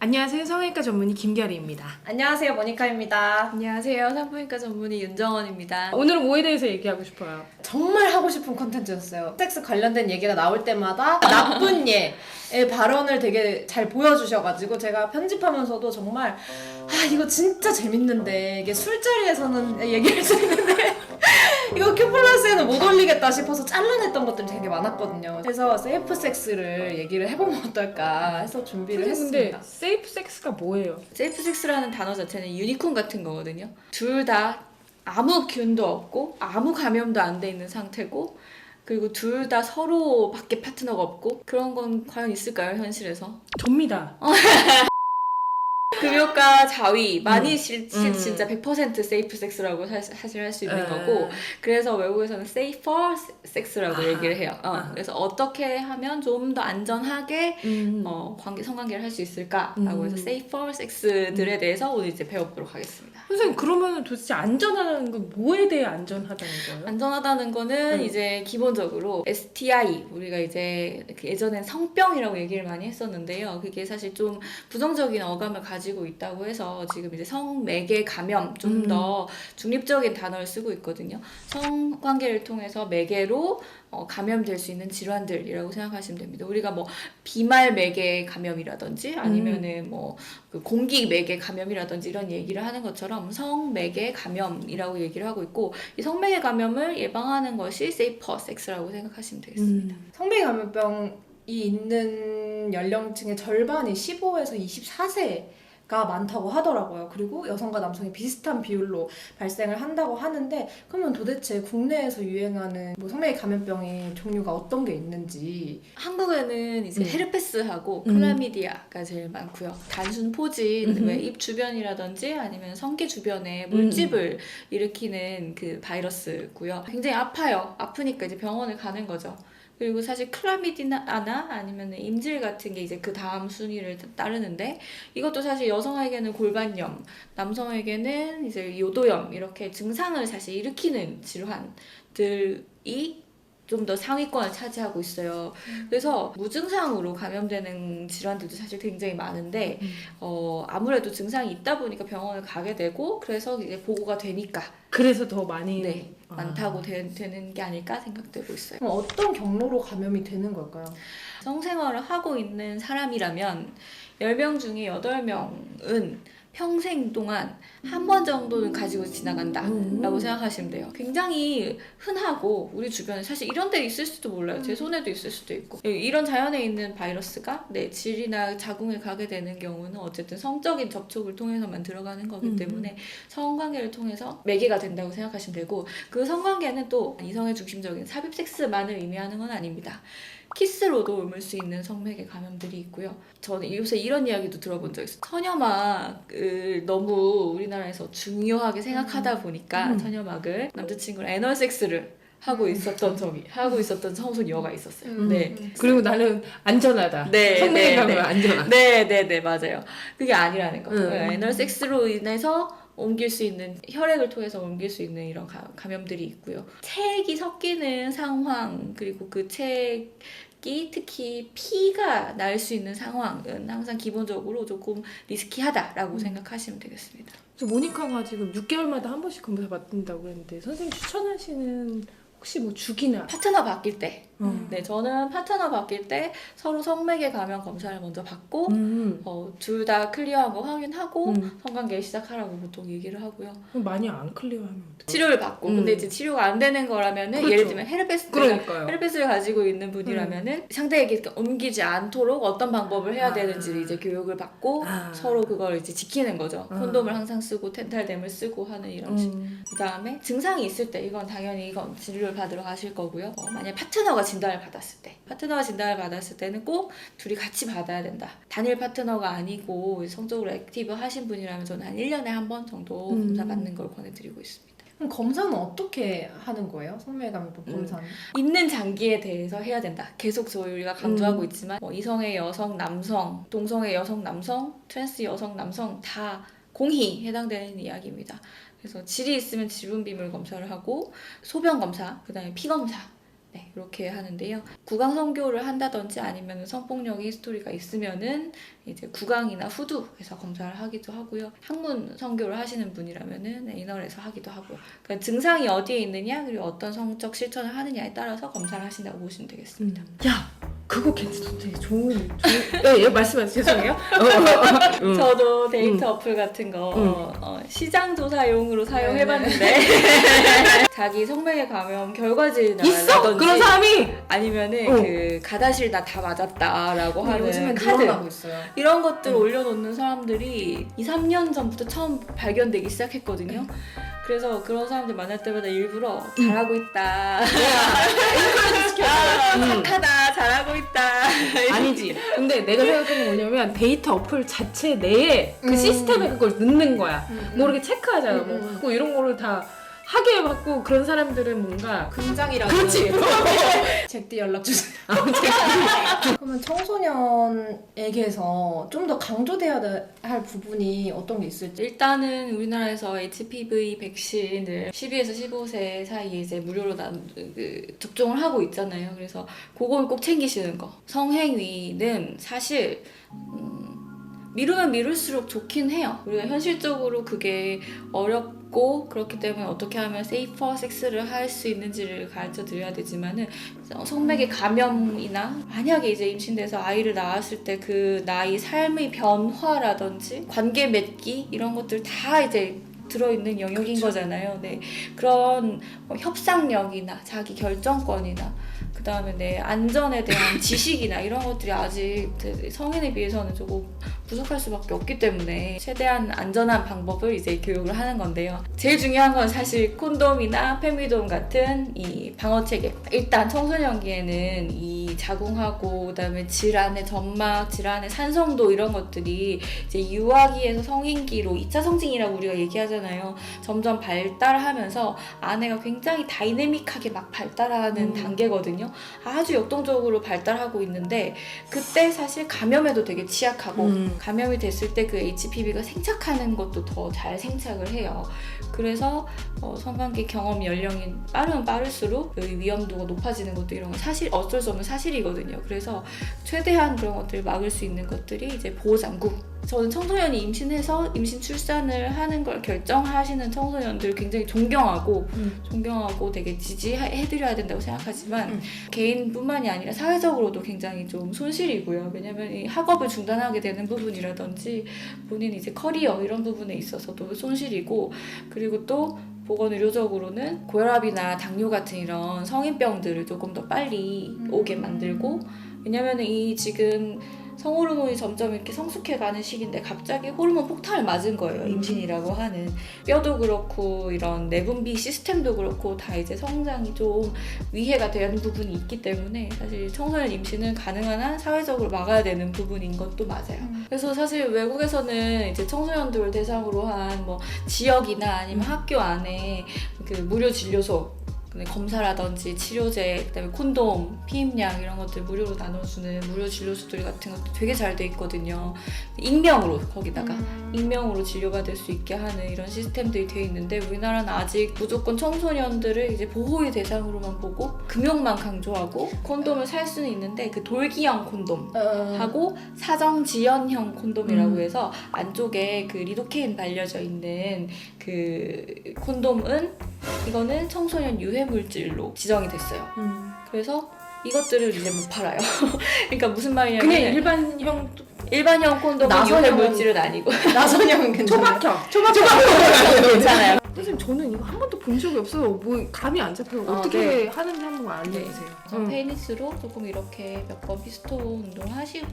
안녕하세요. 성형외과 전문의 김결희입니다. 안녕하세요, 모니카입니다. 안녕하세요. 산부인과 전문의 윤정원입니다. 오늘은 뭐에 대해서 얘기하고 싶어요? 정말 하고 싶은 콘텐츠였어요. 섹스 관련된 얘기가 나올 때마다 나쁜 예의 발언을 되게 잘 보여주셔가지고 제가 편집하면서도 정말 이거 진짜 재밌는데 이게 술자리에서는 얘기할 수 있는데 이거 큐플러스에는 못 올리겠다 싶어서 잘라냈던 것들이 되게 많았거든요. 그래서 세이프 섹스를 얘기를 해보면 어떨까 해서 준비를 했습니다. 근데 세이프 섹스가 뭐예요? 세이프 섹스라는 단어 자체는 유니콘 같은 거거든요. 둘 다 아무 균도 없고 아무 감염도 안 돼 있는 상태고 그리고 둘 다 서로 밖에 파트너가 없고 그런 건 과연 있을까요, 현실에서? 접니다. 금욕과 자위 많이 진짜 100% 세이프 섹스라고 사실 할 수 있는 거고 그래서 외국에서는 safer 섹스라고 얘기를 해요. 그래서 어떻게 하면 좀 더 안전하게 성관계를 할 수 있을까라고 해서 safer 섹스들에 대해서 오늘 이제 배워보도록 하겠습니다. 선생님 그러면 도대체 안전하다는 건 뭐에 대해 안전하다는 거예요? 안전하다는 거는 이제 기본적으로 STI 우리가 이제 예전엔 성병이라고 얘기를 많이 했었는데요. 그게 사실 좀 부정적인 어감을 가지고 있다고 해서 지금 이제 성매개 감염 좀 더 중립적인 단어를 쓰고 있거든요. 성관계를 통해서 매개로 감염될 수 있는 질환들이라고 생각하시면 됩니다. 우리가 뭐 비말 매개 감염이라든지 아니면은 뭐 그 공기 매개 감염이라든지 이런 얘기를 하는 것처럼 성매개 감염이라고 얘기를 하고 있고 이 성매개 감염을 예방하는 것이 세이퍼 섹스라고 생각하시면 되겠습니다. 성매개 감염병이 있는 연령층의 절반이 15에서 24세가 많다고 하더라고요. 그리고 여성과 남성이 비슷한 비율로 발생을 한다고 하는데 그러면 도대체 국내에서 유행하는 뭐 성매개 감염병의 종류가 어떤 게 있는지 한국에는 이제 헤르페스하고 클라미디아가 제일 많고요. 단순 포진, 왜 입 주변이라든지 아니면 성기 주변에 물집을 일으키는 그 바이러스고요. 굉장히 아파요. 아프니까 이제 병원을 가는 거죠. 그리고 사실 클라미디아나 아니면 임질 같은 게 이제 그 다음 순위를 따르는데 이것도 사실 여성에게는 골반염, 남성에게는 이제 요도염 이렇게 증상을 사실 일으키는 질환들이 좀 더 상위권을 차지하고 있어요. 그래서 무증상으로 감염되는 질환들도 사실 굉장히 많은데 아무래도 증상이 있다 보니까 병원을 가게 되고 그래서 이제 보고가 되니까 그래서 더 많이 많다고 되는 게 아닐까 생각되고 있어요. 그럼 어떤 경로로 감염이 되는 걸까요? 성생활을 하고 있는 사람이라면 10명 중에 8명은 평생 동안 한 번 정도는 가지고 지나간다라고 생각하시면 돼요. 굉장히 흔하고 우리 주변에 사실 이런 데 있을 수도 몰라요. 제 손에도 있을 수도 있고 이런 자연에 있는 바이러스가 내 질이나 자궁에 가게 되는 경우는 어쨌든 성적인 접촉을 통해서만 들어가는 거기 때문에 성관계를 통해서 매개가 된다고 생각하시면 되고 그 성관계는 또 이성의 중심적인 삽입 섹스만을 의미하는 건 아닙니다. 키스로도 옮을 수 있는 성매개 감염들이 있고요. 저는 요새 이런 이야기도 들어본 적 있어요. 천여막을 너무 우리나라에서 중요하게 생각하다 보니까 천여막을 남자친구랑 애널 섹스를 하고 있었던 성소녀가 있었어요. 네. 그리고 나는 안전하다. 네, 성매개 감염 안전하다. 네, 맞아요. 그게 아니라는 거. 애널 섹스로 인해서 옮길 수 있는 혈액을 통해서 옮길 수 있는 이런 감염들이 있고요. 체액이 섞이는 상황 그리고 그 체액이 특히 피가 날 수 있는 상황은 항상 기본적으로 조금 리스키하다라고 생각하시면 되겠습니다. 모니카가 지금 6개월마다 한 번씩 검사 받는다고 그랬는데 선생님 추천하시는 혹시 뭐 주기나 파트너 바뀔 때 네, 저는 파트너 바뀔 때 서로 성매개 감염 검사를 먼저 받고 둘 다 클리어한 거 확인하고 성관계 시작하라고 보통 얘기를 하고요. 그럼 많이 안 클리어하면 어떡해? 치료를 받고 근데 이제 치료가 안 되는 거라면은 그렇죠. 예를 들면 헤르페스를 그러니까요. 가지고 있는 분이라면은 상대에게 옮기지 않도록 어떤 방법을 해야 되는지 이제 교육을 받고 서로 그걸 이제 지키는 거죠. 콘돔을 항상 쓰고 텐탈댐을 쓰고 하는 이런 식. 그다음에 증상이 있을 때 이건 당연히 이건 진료를 받으러 가실 거고요. 만약 파트너가 진단을 받았을 때는 꼭 둘이 같이 받아야 된다. 단일 파트너가 아니고 성적으로 액티브 하신 분이라면 저는 한 1년에 한 번 정도 검사 받는 걸 권해드리고 있습니다. 그럼 검사는 어떻게 하는 거예요? 성매개 감염병 검사는? 있는 장기에 대해서 해야 된다. 계속 저희가 강조하고 있지만 이성의 여성, 남성, 동성의 여성, 남성, 트랜스 여성, 남성 다 공히 해당되는 이야기입니다. 그래서 질이 있으면 질분비물 검사를 하고 소변 검사, 그다음에 피 검사 네, 이렇게 하는데요. 구강 선교를 한다든지 아니면 성폭력 히스토리가 있으면은 이제 구강이나 후두에서 검사를 하기도 하고요. 학문 선교를 하시는 분이라면은 이너에서 하기도 하고요. 그러니까 증상이 어디에 있느냐 그리고 어떤 성적 실천을 하느냐에 따라서 검사를 하신다고 보시면 되겠습니다. 야, 그거 괜찮대. 좋은. 예, 말씀하세요. 죄송해요. 저도 데이터 어플 같은 거 시장 조사용으로 사용해봤는데 자기 성매개 감염 결과지 있어? 나라든지 그런 사람이? 아니면은 그 가다실 나 다 맞았다라고 하는 요즘엔 카드 늘어나고 있어요. 이런 것들 올려놓는 사람들이 2-3년 전부터 처음 발견되기 시작했거든요. 그래서 그런 사람들 만날 때마다 일부러 잘하고 있다. 착하다. 잘하고 있다. 아니지. 근데 내가 생각하는 건 뭐냐면 데이터 어플 자체 내에 그 시스템에 그걸 넣는 거야. 뭐 이렇게 체크하잖아. 뭐 이런 거를 다 하게 해갖고 그런 사람들은 뭔가 금장이라도. 그렇지. 잭디 연락 주세요. 그러면 청소년에게서 좀 더 강조돼야 할 부분이 어떤 게 있을지. 일단은 우리나라에서 HPV 백신을 12에서 15세 사이에 이제 무료로 접종을 하고 있잖아요. 그래서 그걸 꼭 챙기시는 거. 성행위는 사실 미루면 미룰수록 좋긴 해요. 우리가 현실적으로 그게 어렵고 그렇기 때문에 어떻게 하면 세이퍼 섹스를 할 수 있는지를 가르쳐 드려야 되지만은 성매개 감염이나 만약에 이제 임신돼서 아이를 낳았을 때 그 나이 삶의 변화라든지 관계 맺기 이런 것들 다 이제 들어있는 영역인 거잖아요. 네. 그런 협상력이나 자기 결정권이나 그 다음에 내 안전에 대한 지식이나 이런 것들이 아직 성인에 비해서는 조금 부족할 수밖에 없기 때문에 최대한 안전한 방법을 이제 교육을 하는 건데요. 제일 중요한 건 사실 콘돔이나 페미돔 같은 이 방어체계. 일단 청소년기에는 이 자궁하고 그다음에 질환의 점막, 질환의 산성도 이런 것들이 이제 유아기에서 성인기로 2차 성징이라고 우리가 얘기하잖아요. 점점 발달하면서 아내가 굉장히 다이내믹하게 막 발달하는 단계거든요. 아주 역동적으로 발달하고 있는데 그때 사실 감염에도 되게 취약하고 감염이 됐을 때 그 HPV가 생착하는 것도 더 잘 생착을 해요. 그래서 성관계 경험 연령이 빠르면 빠를수록 여기 위험도가 높아지는 것도 이런 건 사실 어쩔 수 없는 사실이거든요. 그래서 최대한 그런 것들을 막을 수 있는 것들이 이제 보호장구. 저는 청소년이 임신해서 임신 출산을 하는 걸 결정하시는 청소년들 굉장히 존경하고 되게 지지해드려야 된다고 생각하지만 개인뿐만이 아니라 사회적으로도 굉장히 좀 손실이고요. 왜냐면 이 학업을 중단하게 되는 부분이라든지 본인 이제 커리어 이런 부분에 있어서도 손실이고 그리고 또 보건의료적으로는 고혈압이나 당뇨 같은 이런 성인병들을 조금 더 빨리 오게 만들고 왜냐면 이 지금 성호르몬이 점점 이렇게 성숙해가는 시기인데 갑자기 호르몬 폭탄을 맞은 거예요. 임신이라고 하는. 뼈도 그렇고 이런 내분비 시스템도 그렇고 다 이제 성장이 좀 위해가 되는 부분이 있기 때문에 사실 청소년 임신은 가능한 한 사회적으로 막아야 되는 부분인 것도 맞아요. 그래서 사실 외국에서는 이제 청소년들을 대상으로 한 뭐 지역이나 아니면 학교 안에 그 무료 진료소 검사라든지 치료제, 그다음에 콘돔, 피임약 이런 것들 무료로 나눠주는 무료 진료소들 같은 것도 되게 잘 돼 있거든요. 익명으로 거기다가 익명으로 진료받을 수 있게 하는 이런 시스템들이 돼 있는데 우리나라는 아직 무조건 청소년들을 이제 보호의 대상으로만 보고 금욕만 강조하고 콘돔을 살 수는 있는데 그 돌기형 콘돔 하고 사정지연형 콘돔이라고 해서 안쪽에 그 리도케인 발려져 있는 그 콘돔은 이거는 청소년 유해 물질로 지정이 됐어요. 그래서 이것들을 이제 못 팔아요. 그러니까 무슨 말이냐면 그냥 일반형 콘돔은 유해 물질은 아니고 나선형은 괜찮아요. 초박형 괜찮아요. 선생님 저는 이거 한 번도 본 적이 없어요. 뭐 감이 안 잡혀요. 어떻게 하는지 한번 알려주세요. 페니스로 조금 이렇게 몇 번 피스톤 운동을 하시고